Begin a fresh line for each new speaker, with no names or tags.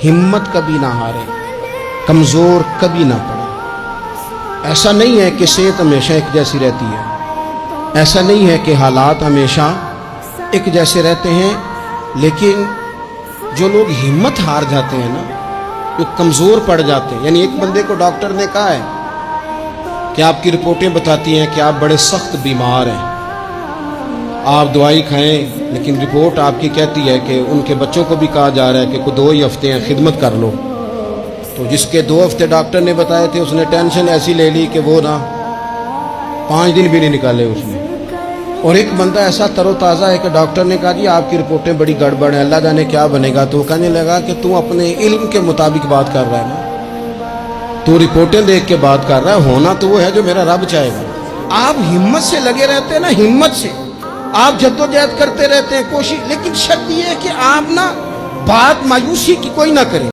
ہمت کبھی نہ ہارے، کمزور کبھی نہ پڑے۔ ایسا نہیں ہے کہ صحت ہمیشہ ایک جیسی رہتی ہے، ایسا نہیں ہے کہ حالات ہمیشہ ایک جیسے رہتے ہیں، لیکن جو لوگ ہمت ہار جاتے ہیں نا، جو کمزور پڑ جاتے ہیں، یعنی ایک بندے کو ڈاکٹر نے کہا ہے کہ آپ کی رپورٹیں بتاتی ہیں کہ آپ بڑے سخت بیمار ہیں، آپ دوائی کھائیں، لیکن رپورٹ آپ کی کہتی ہے کہ ان کے بچوں کو بھی کہا جا رہا ہے کہ کوئی 2 ہی ہفتے ہیں، خدمت کر لو۔ تو جس کے 2 ہفتے ڈاکٹر نے بتائے تھے، اس نے ٹینشن ایسی لے لی کہ وہ نا 5 دن بھی نہیں نکالے اس نے۔ اور ایک بندہ ایسا تر و تازہ ہے کہ ڈاکٹر نے کہا جی آپ کی رپورٹیں بڑی گڑبڑ ہیں، اللہ جانے کیا بنے گا۔ تو وہ کہنے لگا کہ تو اپنے علم کے مطابق بات کر رہا ہے نا، تو رپورٹیں دیکھ کے بات کر رہا ہے، ہونا تو وہ ہے جو میرا رب چاہے گا۔ آپ ہمت سے لگے رہتے ہیں نا، ہمت سے آپ جدوجہد کرتے رہتے ہیں، کوشش، لیکن شرط یہ ہے کہ آپ نا بات مایوسی کی کوئی نہ کریں۔